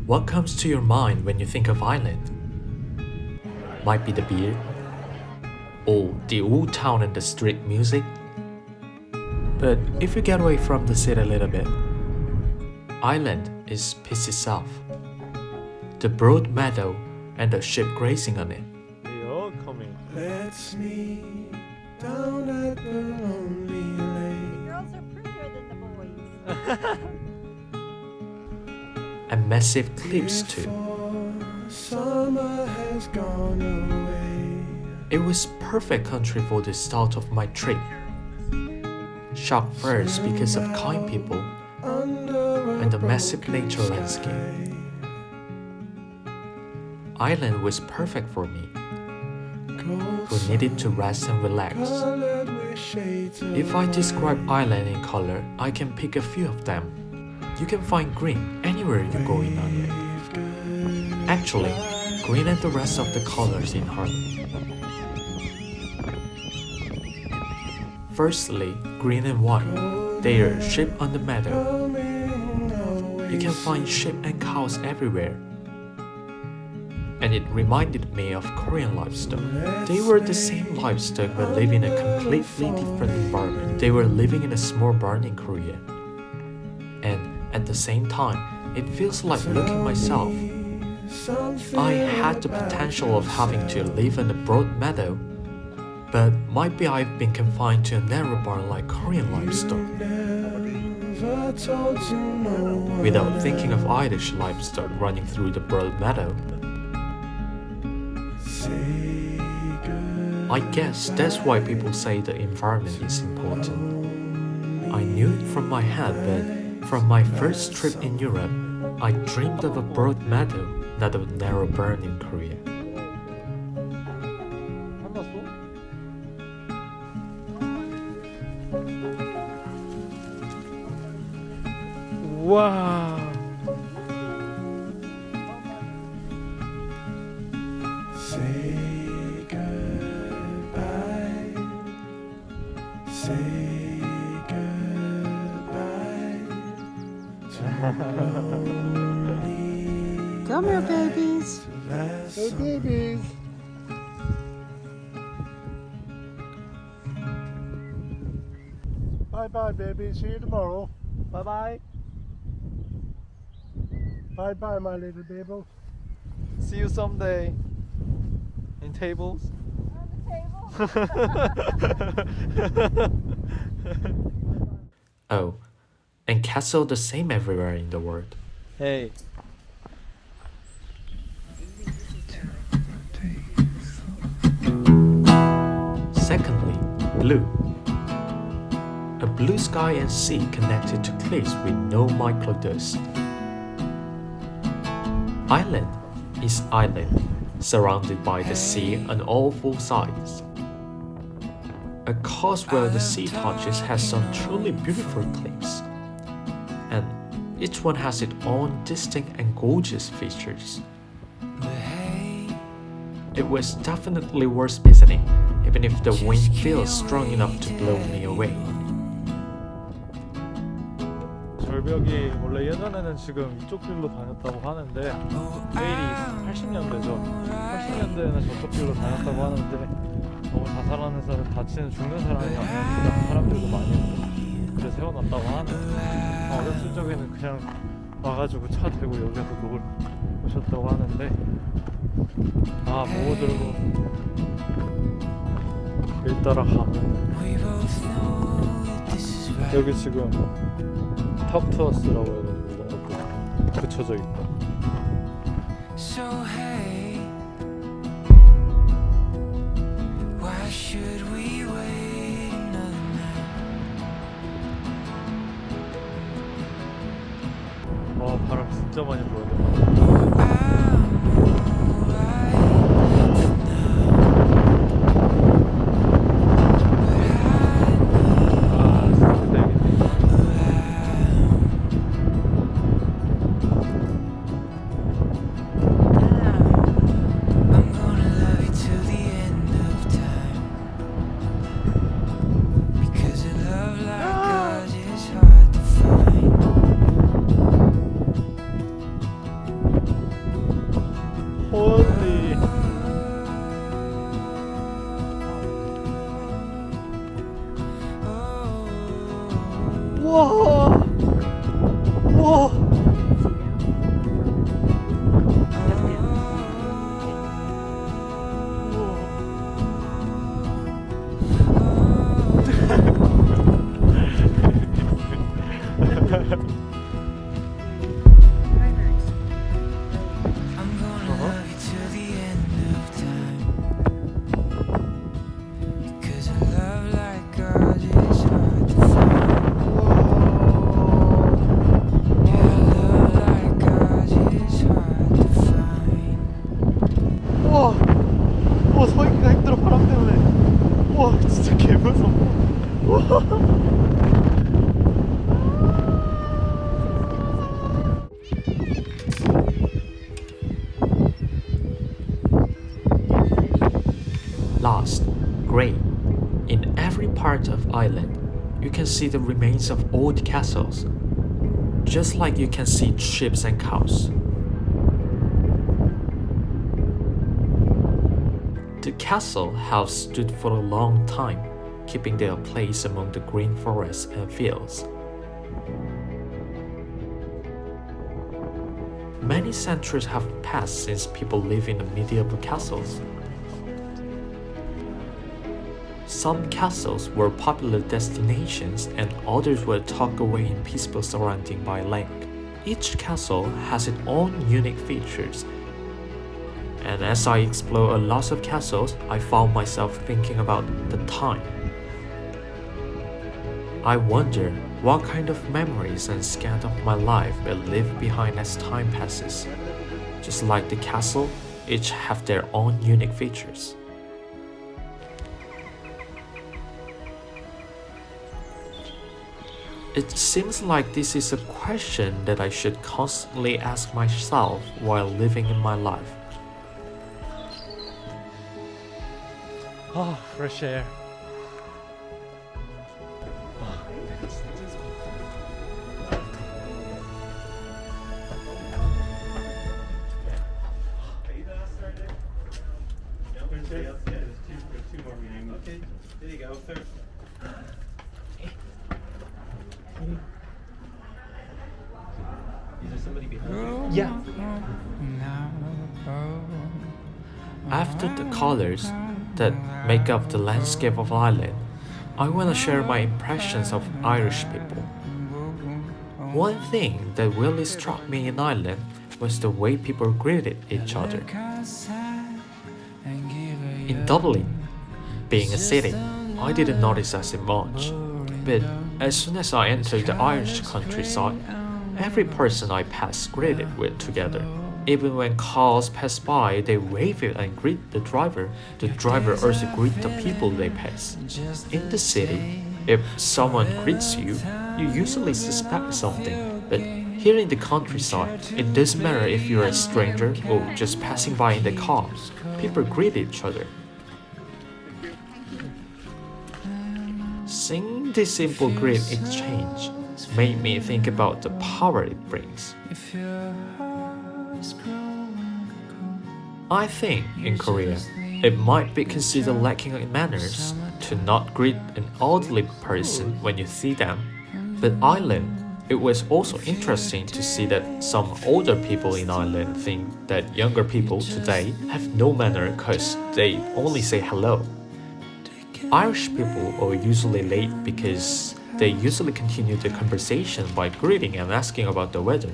What comes to your mind when you think of Ireland? Might be the beer, or the old town and the street music. But if you get away from the city a little bit, Ireland is peace itself. The broad meadow and the sheep grazing on it. They all coming. Let's meet down at the lonely lake. Girls are prettier than the boys. And massive cliffs too. Summer has gone away. It was perfect country for the start of my trip. Shocked first because of kind people and the massive nature landscape. Ireland was perfect for me, who needed to rest and relax. If I describe Ireland in color, I can pick a few of them. You can find green anywhere you go in Ireland. Actually, green and the rest of the colors in harmony. Firstly, green and white. They are sheep on the meadow. You can find sheep and cows everywhere. And it reminded me of Korean livestock. They were the same livestock but living in a completely different environment. They were living in a small barn in Korea. And at the same time, it feels like looking myself. I had the potential of having to live in a broad meadow, but might be I've been confined to a narrow barn like Korean livestock. Without thinking of Irish livestock running through the broad meadow. I guess that's why people say the environment is important. I knew it from my head, but from my first trip in Europe, I dreamed of a broad meadow, not a narrow barn in Korea. 와. Say goodbye. Say goodbye. Come here, babies. Hey babies. Bye bye baby. See you tomorrow. Bye bye. Bye bye my little baby. See you someday. In tables. On the table. Oh, and cats are the same everywhere in the world. Hey. Secondly, blue. A blue sky and sea connected to cliffs with no microdust. Ireland is island, surrounded by the sea on all four sides. A coast where the sea touches has some truly beautiful cliffs, and each one has its own distinct and gorgeous features. It was definitely worth visiting, even if the wind feels strong enough to blow me away. 절벽이 원래 예전에는 지금 이쪽 길로 다녔다고 하는데 내일이 80년대죠. 80년대에는 저쪽 길로 다녔다고 하는데 너무 자살하는 사람, 다치는 죽는 사람이 많으니까 사람들도 많이 오고 그래서 세워놨다고 하는데 어렸을 적에는 그냥 와가지고 차 대고 여기서 놀 오셨다고 하는데 뭐 들고 길 따라 가면 여기 지금 턱투어스라고 해가지고 이런 것도 붙여져 있다. So hey, why should we wait another night? 바람 진짜 많이 불어야 와, 서 있기가 힘들어, 바람 때문에. 와, 진짜 개 무서워. 와. Last, grey. In every part of Ireland, you can see the remains of old castles, just like you can see sheep and cows. The castle have stood for a long time, keeping their place among the green forests and fields. Many centuries have passed since people live in the medieval castles. Some castles were popular destinations and others were tucked away in peaceful surrounding by lake. Each castle has its own unique features. And as I explore a lot of castles, I found myself thinking about the time. I wonder what kind of memories and scan of my life will leave behind as time passes. Just like the castle, each have their own unique features. It seems like this is a question that I should constantly ask myself while living in my life. Fresh air. Okay, there you go, sir. Is there somebody behind you? Yeah. After the colors that make up the landscape of Ireland, I want to share my impressions of Irish people. One thing that really struck me in Ireland was the way people greeted each other. In Dublin, being a city, I didn't notice as much, but as soon as I entered the Irish countryside, every person I passed greeted with together. Even when cars pass by, they wave and greet the driver. The driver also greets the people they pass. In the city, if someone greets you, you usually suspect something. But here in the countryside, it doesn't matter if you're a stranger or just passing by in the car. People greet each other. Seeing this simple greet exchange made me think about the power it brings. I think in Korea, it might be considered lacking in manners to not greet an elderly person when you see them. But Ireland, it was also interesting to see that some older people in Ireland think that younger people today have no manner because they only say hello. Irish people are usually late because they usually continue the conversation by greeting and asking about the weather.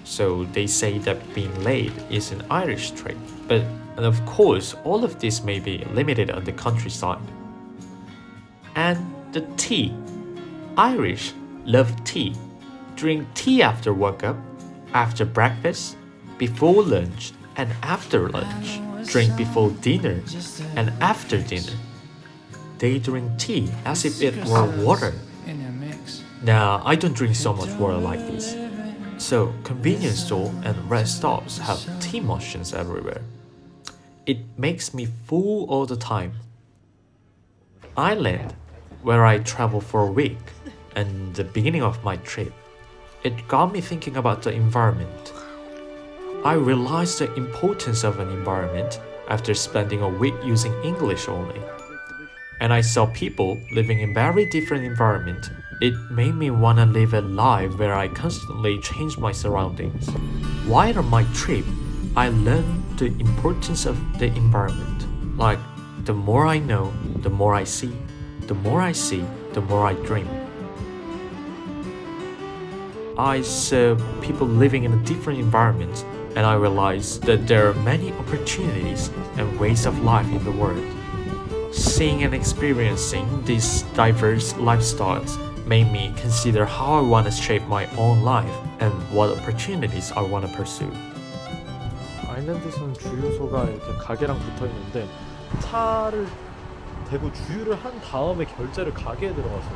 So they say that being late is an Irish trait. But and of course, all of this may be limited on the countryside. And the tea. Irish love tea. Drink tea after work up, after breakfast, before lunch, and after lunch. Drink before dinner and after dinner. They drink tea as if it were water. Now, I don't drink so much water like this. So, convenience store and rest stops have tea machines everywhere. It makes me full all the time. Ireland, where I traveled for a week, and the beginning of my trip, it got me thinking about the environment. I realized the importance of an environment after spending a week using English only. And I saw people living in very different environments. It made me want to live a life where I constantly change my surroundings. While on my trip, I learned the importance of the environment. Like, the more I know, the more I see. The more I see, the more I dream. I saw people living in a different environment, and I realized that there are many opportunities and ways of life in the world. Seeing and experiencing these diverse lifestyles made me consider how I want to shape my own life and what opportunities I want to pursue. 아일랜드에서는 주유소가 이렇게 가게랑 붙어 있는데 차를 대고 주유를 한 다음에 결제를 가게에 들어가서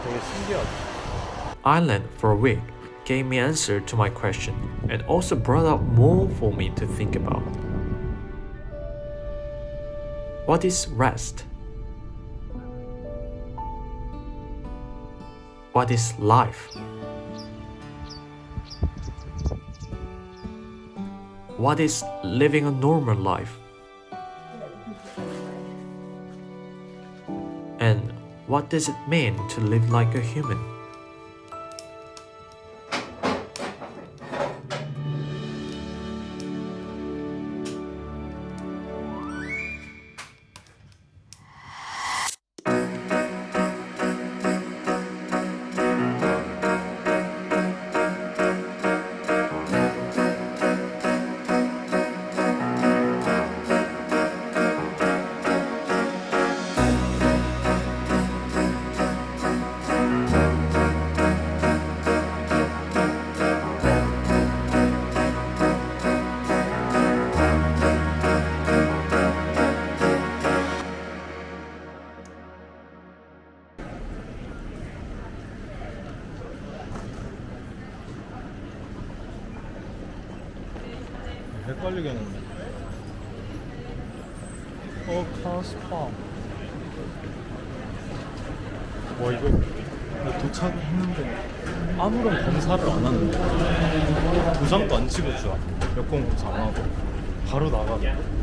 되게 신기하죠. Ireland for a week gave me answer to my question and also brought out more for me to think about. What is rest? What is life? What is living a normal life? And what does it mean to live like a human? 헷갈리겠는데. 카스팜. 와 이거 도착을 했는데 아무런 검사를 안 하는데 도장도 안 찍어줘. 여권 검사 안 하고 바로 나가고.